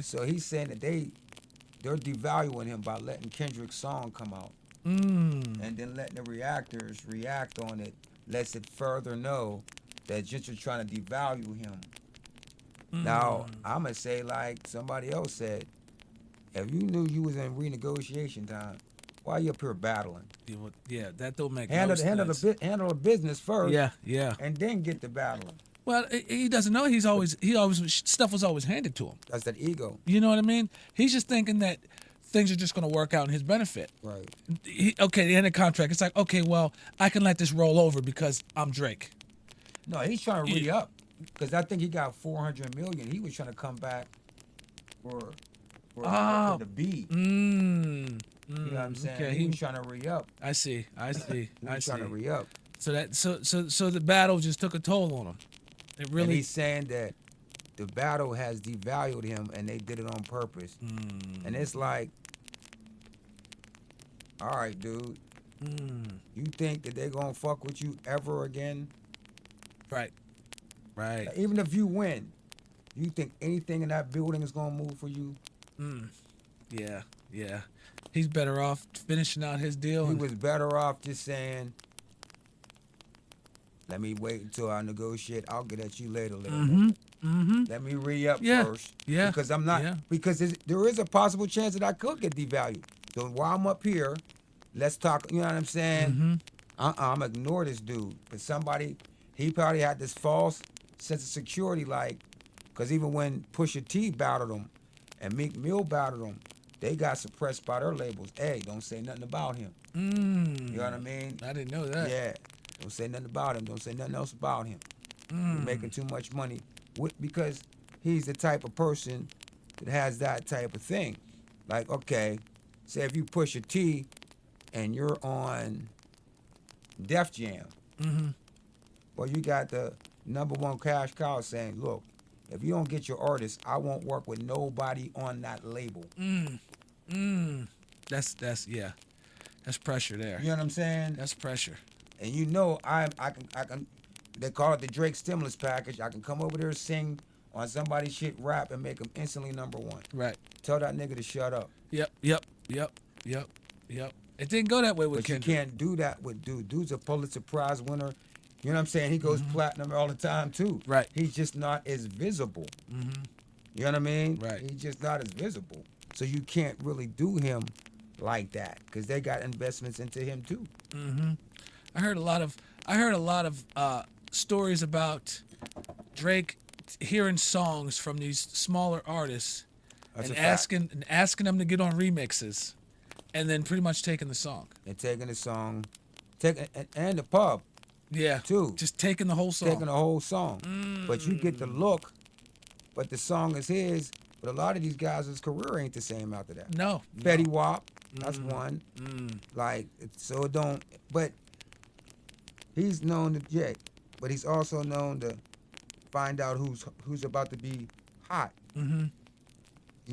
So he's saying that they're devaluing him by letting Kendrick's song come out. And then letting the reactors react on it lets it further know that you're trying to devalue him. Now, I'm going to say like somebody else said, if you knew you was in renegotiation time, why you up here battling?
Yeah, that don't make
handle
sense.
Handle the business first.
Yeah.
And then get to battling.
Well, he doesn't know. He always stuff was always handed to him.
That's that ego.
You know what I mean? He's just thinking that things are just going to work out in his benefit.
Right.
The end of contract. It's like, okay, well, I can let this roll over because I'm Drake.
No, he's trying to re-up because I think he got $400 million. He was trying to come back for for the beat.
You
know what I'm saying?
Okay,
he was trying to re-up.
I see.
He was trying to re-up.
So the battle just took a toll on him. It really.
And he's saying that the battle has devalued him, and they did it on purpose. And it's like, all right, dude. You think that they're gonna fuck with you ever again?
Right.
Like, even if you win, you think anything in that building is gonna move for you?
Yeah. He's better off finishing out his deal.
He was better off just saying, let me wait until I negotiate. I'll get at you later. Let me re-up first.
Yeah.
Because I'm not. Yeah. Because there is a possible chance that I could get devalued. So while I'm up here, let's talk. You know what I'm saying? I'm ignore this dude. But he probably had this false sense of security, like, because even when Pusha T battled him and Meek Mill battled him, they got suppressed by their labels. Hey, don't say nothing about him. You know what I mean?
I didn't know that.
Yeah. Don't say nothing about him. Don't say nothing else about him. You're making too much money. Because he's the type of person that has that type of thing. Like, okay, say if you push a T and you're on Def Jam, well, you got the #1 cash cow saying, look, if you don't get your artist, I won't work with nobody on that label.
That's pressure there.
You know what I'm saying?
That's pressure.
And you know, I can. They call it the Drake stimulus package. I can come over there, sing on somebody's shit, rap, and make them instantly #1.
Right.
Tell that nigga to shut up.
Yep. It didn't go that way with Kendrick.
But you can't do that with dude. Dude's a Pulitzer Prize winner. You know what I'm saying? He goes platinum all the time too.
Right.
He's just not as visible. You know what I mean?
Right.
He's just not as visible. So you can't really do him like that because they got investments into him too.
I heard a lot of stories about Drake hearing songs from these smaller artists and asking them to get on remixes, and then pretty much taking the song.
And taking the song, and the pub.
Yeah.
Too.
Just taking the whole song.
Taking the whole song. But you get the look, but the song is his. But a lot of these guys' career ain't the same after that.
No.
Fetty Wap, that's one. Like, so it don't. But he's known to Jay, but he's also known to find out who's about to be hot. You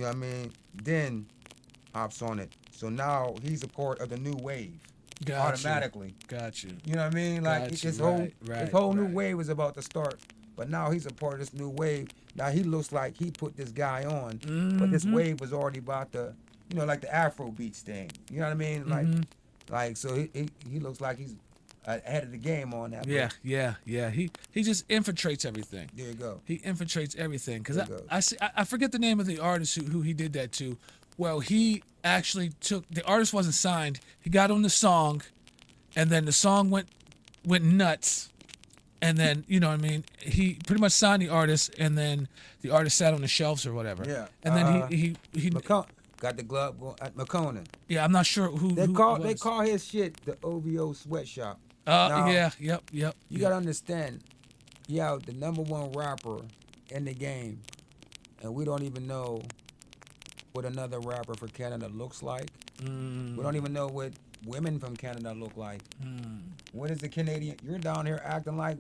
know what I mean? Then hops on it. So now he's a part of the new wave. Automatically.
Got you.
You know what I mean? Like this whole new wave is about to start. But now he's a part of this new wave. Now he looks like he put this guy on. But this wave was already about to, you know, like the Afro beats thing. You know what I mean? Like so he looks like he's ahead of the game on that.
Yeah. He just infiltrates everything.
There you go.
He infiltrates everything. Because I forget the name of the artist who he did that to. Well, he actually the artist wasn't signed. He got on the song, and then the song went nuts. And then, you know what I mean, he pretty much signed the artist, and then the artist sat on the shelves or whatever.
Yeah.
And then he
got the glove at McConan.
Yeah, I'm not sure who
they call his shit the OVO sweatshop.
Yep.
You gotta understand, the #1 rapper in the game, and we don't even know what another rapper for Canada looks like. We don't even know what women from Canada look like. What is the Canadian? You're down here acting like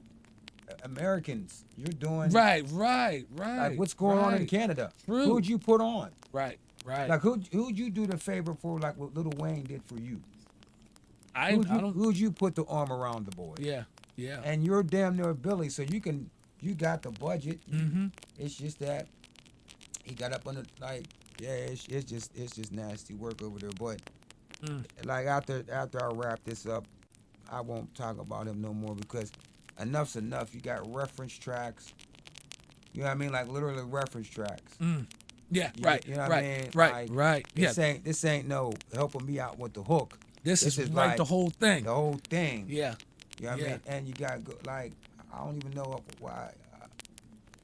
Americans. You're doing
right.
Like what's going on in Canada?
True.
Who'd you put on?
Right.
Like who'd you do the favor for? Like what Lil Wayne did for you? Who'd you put the arm around the boy?
Yeah.
And you're damn near Billy, so you got the budget. It's just that he got up on the it's just nasty work over there. But like after I wrap this up, I won't talk about him no more because enough's enough. You got reference tracks. You know what I mean? Like literally reference tracks.
Yeah,
right. You know what I mean?
Right.
This ain't no helping me out with the hook.
This is like the whole thing.
The whole thing.
Yeah.
You know what I mean? And you got I don't even know why.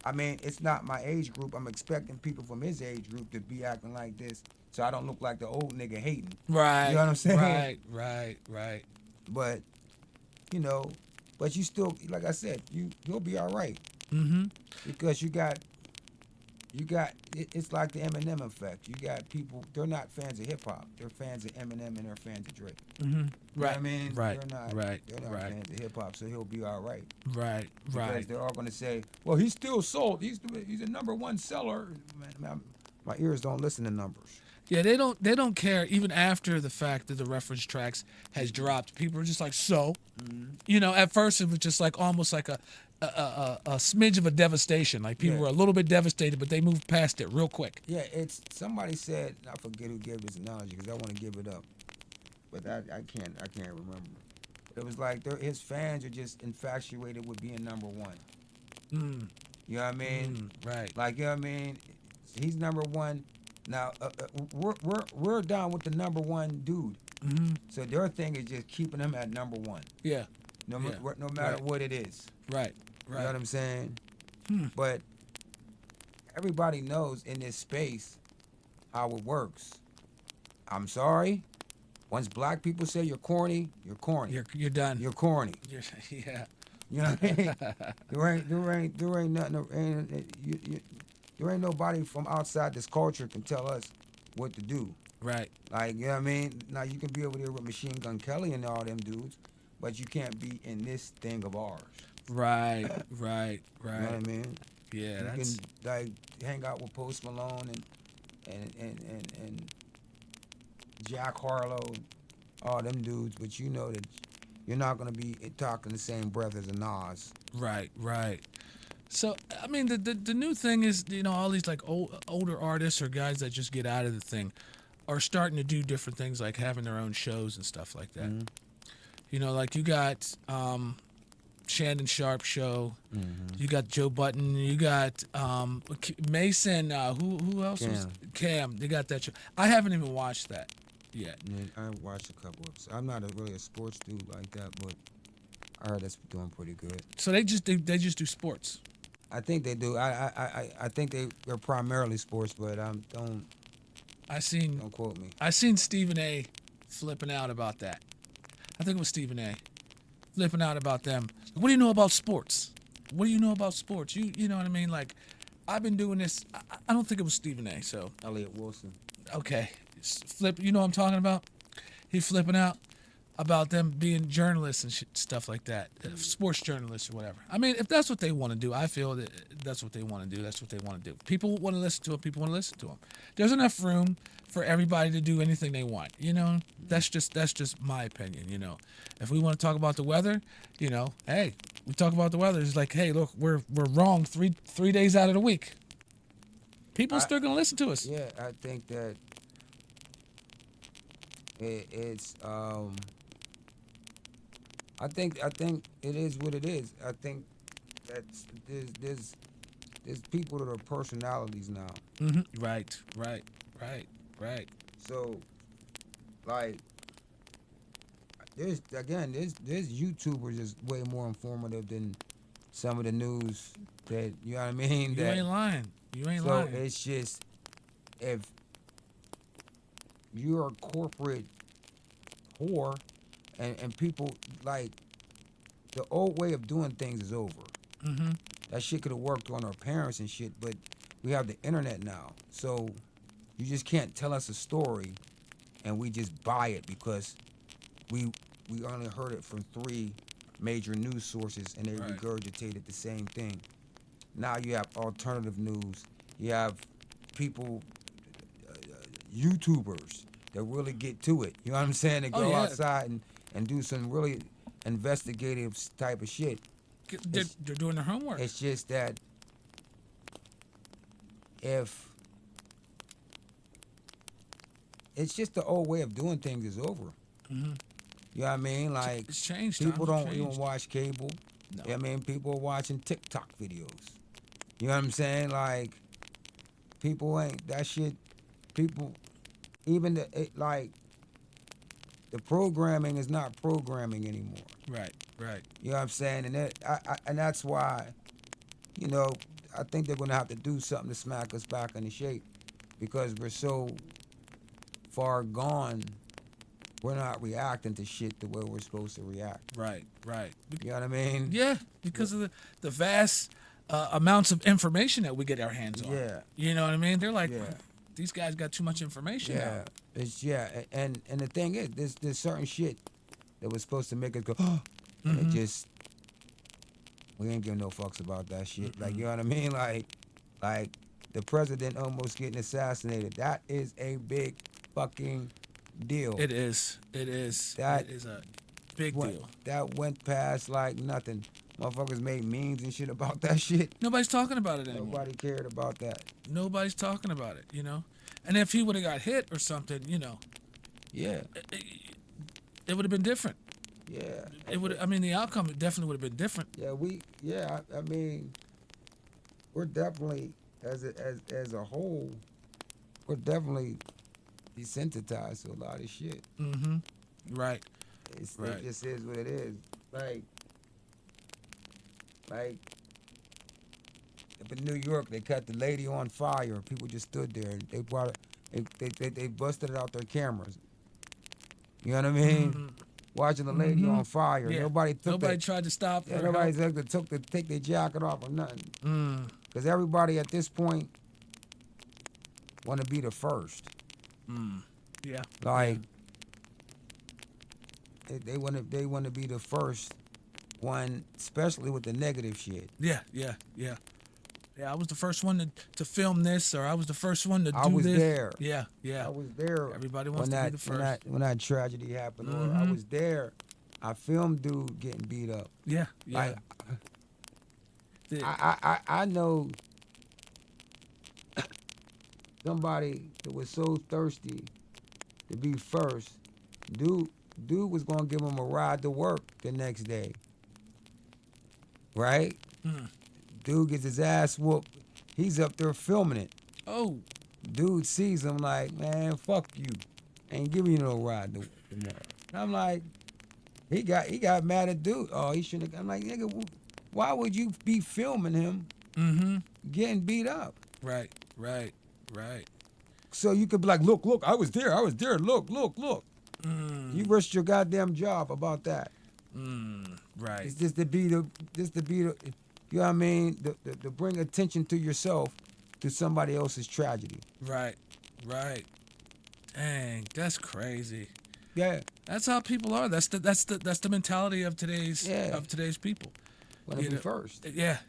I mean, it's not my age group. I'm expecting people from his age group to be acting like this, so I don't look like the old nigga hating.
Right.
You know what I'm saying?
Right.
But, but you still, like I said, you'll be all right.
Mm-hmm.
Because you got it's like the Eminem effect. You got people, they're not fans of hip hop. They're fans of Eminem and they're fans of Drake.
Mm-hmm.
You know
Right.
what I mean?
Right.
They're not fans of hip hop, so he'll be all right.
Right.
Because they're all going to say, well, he's still sold. He's a number one seller. Man, my ears don't listen to numbers.
Yeah, they don't care even after the fact that the reference tracks has dropped. People are just like, so, at first it was just like almost like a smidge of a devastation. Like people were a little bit devastated, but they moved past it real quick.
Yeah, somebody said, I forget who gave this analogy because I want to give it up, but I can't remember. It was like his fans are just infatuated with being number one. You know what I mean?
Right.
Like, you know what I mean? He's number one. Now we're down with the number one dude. So their thing is just keeping him at number one.
Yeah.
No matter what it is.
Right.
You know what I'm saying? But everybody knows in this space how it works. I'm sorry. Once black people say you're corny, you're corny.
You're done.
You're corny.
Yeah.
You know what I mean? there ain't nothing. There ain't nobody from outside this culture can tell us what to do.
Right.
Like, you know what I mean? Now you can be over there with Machine Gun Kelly and all them dudes, but you can't be in this thing of ours.
Right.
You know what I mean?
Yeah.
You can like hang out with Post Malone and Jack Harlow, and all them dudes, but you know that you're not gonna be talking the same breath as a Nas.
Right. So I mean, the new thing is, all these like older artists or guys that just get out of the thing are starting to do different things, like having their own shows and stuff like that. Like you got Shannon Sharp show, you got Joe Button, you got Mason. Who else? Cam. They got that show. I haven't even watched that yet.
Yeah, I watched a couple of. I'm not really a sports dude like that, but I heard that's doing pretty good.
So they just do sports.
I think they do. I think they're primarily sports, but don't quote me.
I seen Stephen A. flipping out about that. I think it was Stephen A. flipping out about them. What do you know about sports? What do you know about sports? You know what I mean? Like, I've been doing this. I don't think it was Stephen A. So
Elliot Wilson.
Okay, flip. You know what I'm talking about? He flipping out about them being journalists and stuff like that, sports journalists or whatever. I mean, if that's what they want to do, I feel that that's what they want to do. That's what they want to do. People want to listen to them. People want to listen to them. There's enough room for everybody to do anything they want. That's just my opinion. If we want to talk about the weather, hey, we talk about the weather. It's like, hey, look, we're wrong three days out of the week. People are still gonna listen to us.
Yeah, I think that it's I think it is what it is. I think that there's people that are personalities now.
Mm-hmm. Right.
So, like, there's YouTubers is way more informative than some of the news that, you know what I mean?
You ain't lying.
So it's just, if you're a corporate whore and people, like, the old way of doing things is over.
Mm-hmm.
That shit could have worked on our parents and shit, but we have the internet now. So you just can't tell us a story and we just buy it because we only heard it from 3 major news sources and they regurgitated the same thing. Now you have alternative news. You have people, YouTubers that really get to it. You know what I'm saying? They go outside and do some really investigative type of shit.
They're doing their homework.
It's just that it's just the old way of doing things is over.
Mm-hmm.
You know what I mean? Like,
it's changed.
People don't even watch cable.
No.
You know what I mean? People are watching TikTok videos. You know what I'm saying? Like, people ain't that shit. People, even the programming is not programming anymore.
Right.
You know what I'm saying? And that's why, I think they're gonna have to do something to smack us back into shape, because we're so far gone. We're not reacting to shit the way we're supposed to react.
Right.
You know what I mean?
Yeah, because of the vast amounts of information that we get our hands on.
Yeah.
You know what I mean? They're like,
Yeah.
these guys got too much information
Yeah.
now.
It's and the thing is, there's certain shit that was supposed to make us go, oh, and it just we ain't giving no fucks about that shit. Like, you know what I mean? Like the president almost getting assassinated. That is a big fucking deal.
It is. It is.
That
it is a big deal.
That went past like nothing. Motherfuckers made memes and shit about that shit.
Nobody's talking about it anymore.
Nobody cared about that.
Nobody's talking about it, you know? And if he would have got hit or something, you know,
Yeah.
it would have been different.
Yeah.
It would. I mean, the outcome definitely would have been different.
Yeah, I mean, we're definitely as a whole, we're definitely desensitized to a lot of shit.
Mm-hmm. Right.
It just is what it is. Like up in New York, they cut the lady on fire. People just stood there. They brought it. They busted it out their cameras. You know what I mean?
Mm-hmm.
Watching the lady on fire.
Yeah.
Nobody
tried to stop her.
Nobody took to take their jacket off or nothing. Because everybody at this point want to be the first.
Yeah.
Like they want to be the first one, especially with the negative shit.
Yeah. I was the first one to film this, or I was the first one to do this.
I was there.
Yeah.
I was there.
Everybody wants to be the first.
When that tragedy happened, or I was there. I filmed dude getting beat up.
Yeah.
Like, I know somebody that was so thirsty to be first. Dude was gonna give him a ride to work the next day. Right? Dude gets his ass whooped. He's up there filming it.
Oh.
Dude sees him like, man, fuck you. Ain't giving you no ride to work tomorrow. And I'm like, he got mad at dude. Oh, he shouldn't have. I'm like, nigga, why would you be filming him getting beat up?
Right.
So you could be like, look, I was there, look. You risked your goddamn job about that.
Right.
It's just to be the, you know what I mean? To bring attention to yourself to somebody else's tragedy.
Right. Dang, that's crazy.
Yeah.
That's how people are. That's the mentality of today's people.
Want to be first.
Yeah.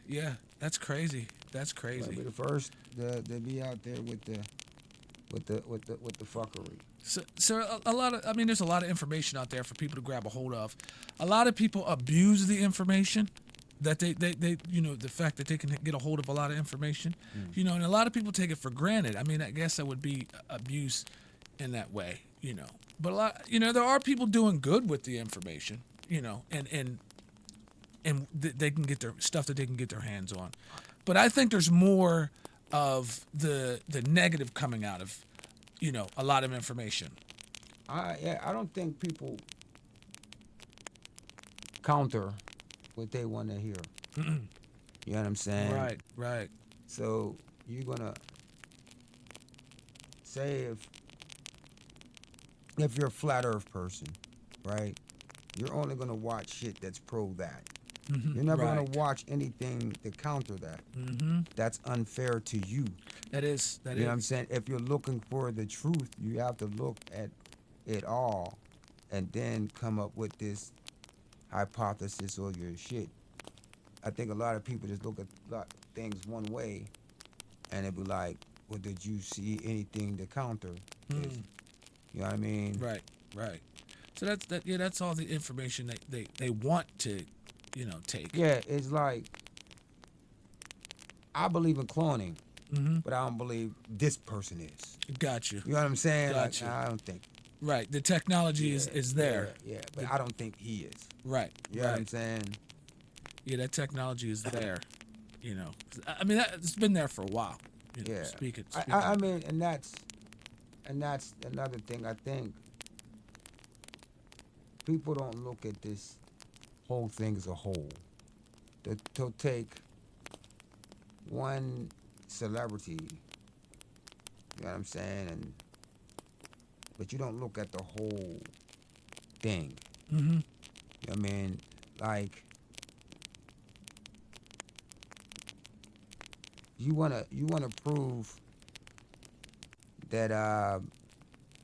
That's crazy.
Want to be the first to be out there with the fuckery.
So there's a lot of information out there for people to grab a hold of. A lot of people abuse the information that they the fact that they can get a hold of a lot of information, and a lot of people take it for granted. I mean, I guess that would be abuse in that way, But a lot, there are people doing good with the information, and they can get their stuff that they can get their hands on. But I think there's more of the negative coming out of, a lot of information.
I don't think people counter what they want to hear. You know what I'm saying?
Right.
So you're gonna say if you're a flat Earth person, right? You're only gonna watch shit that's pro that. You're never gonna watch anything to counter that. That's unfair to you.
That is.
You know what I'm saying? If you're looking for the truth, you have to look at it all, and then come up with this hypothesis or your shit. I think a lot of people just look at things one way, and it be like, well, did you see anything to counter this? You know what I mean?
Right. So that's all the information they want to, take.
Yeah, it's like, I believe in cloning, but I don't believe this person is.
Got you.
You know what I'm saying?
Got you.
I don't think.
Right. The technology is there.
Yeah, but I don't think he is.
Right.
You know what I'm saying?
Yeah, that technology is there. I mean, it's been there for a while.
Yeah.
Speaking.
I mean, and that's another thing. I think people don't look at this whole thing as a whole. They'll take one celebrity, you know what I'm saying, but you don't look at the whole thing. You know what I mean? Like, you wanna prove that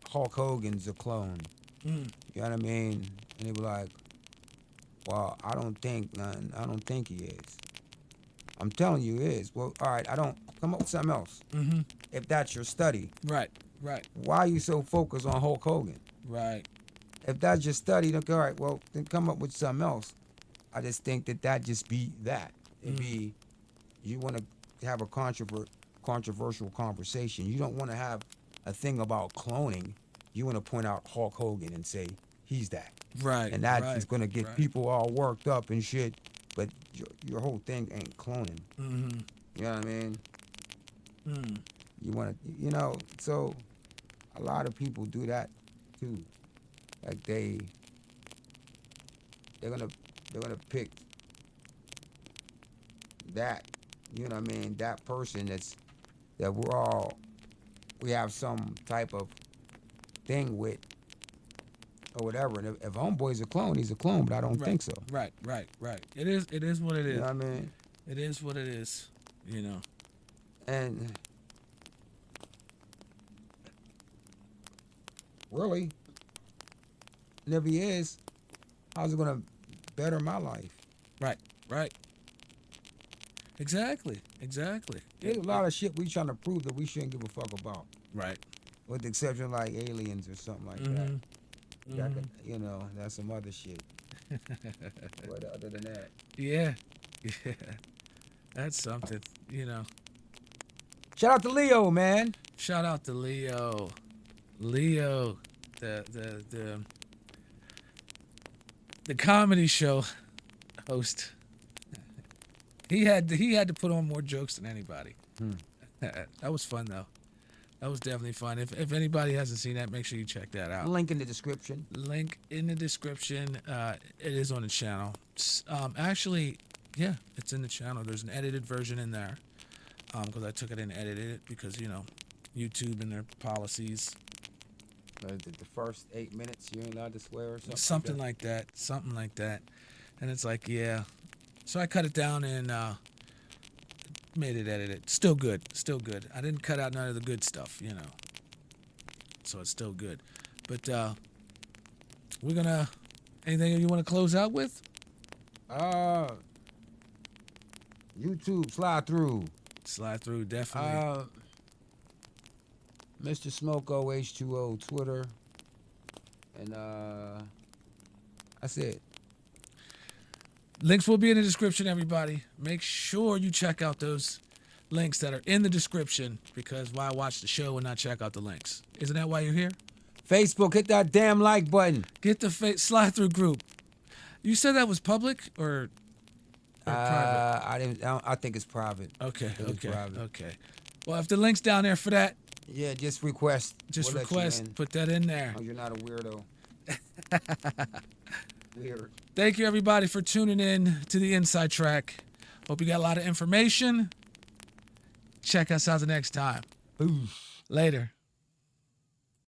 Hulk Hogan's a clone.
Mm.
You know what I mean? And they be like, well, I don't think he is. I'm telling you he is. Well, all right, I don't come up with something else.
Mm-hmm.
If that's your study.
Right. Right.
Why are you so focused on Hulk Hogan?
Right.
If that's your study, then all right, well, then come up with something else. I just think that just be that. It be, you want to have a controversial conversation. You don't want to have a thing about cloning. You want to point out Hulk Hogan and say he's that.
Right.
And that is going to get people all worked up and shit. But your whole thing ain't cloning.
Mm-hmm.
You know what I mean?
Mm.
You want to, so a lot of people do that too. Like they're gonna pick that, you know what I mean, that person that we have some type of thing with or whatever. And if Homeboy's a clone, he's a clone, but I don't think so.
Right. It is what it is.
You know what I mean?
It is what it is,
And really, and if he is, how's it gonna better my life?
Right. Exactly.
There's a lot of shit we trying to prove that we shouldn't give a fuck about.
Right.
With the exception of like aliens or something like that. That could, that's some other shit. But other than that.
Yeah. That's something,
Shout out to Leo, man.
Shout out to Leo. Leo, the comedy show host. He had to put on more jokes than anybody. That was fun though. That was definitely fun. If anybody hasn't seen that, make sure you check that out.
Link in the description.
It is on the channel. Actually, yeah, it's in the channel. There's an edited version in there. Because I took it and edited it because YouTube and their policies.
The first 8 minutes you ain't allowed to swear or something.
Something like that. And it's like, yeah. So I cut it down and made it edited. Still good. I didn't cut out none of the good stuff, So it's still good. But we're gonna. Anything you want to close out with?
YouTube slide through.
Definitely.
Mr. Smoko H2O Twitter, and that's it.
Links will be in the description, everybody. Make sure you check out those links that are in the description, because why watch the show and not check out the links? Isn't that why you're here?
Facebook, hit that damn like button.
Get the slide through group. You said that was public or private?
I think it's private.
Okay.
Private.
Okay. Well, if the link's down there for that,
yeah, just request.
Put that in there.
Oh, you're not a weirdo. Weird.
Thank you, everybody, for tuning in to the Inside Track. Hope you got a lot of information. Check us out the next time.
Oof.
Later.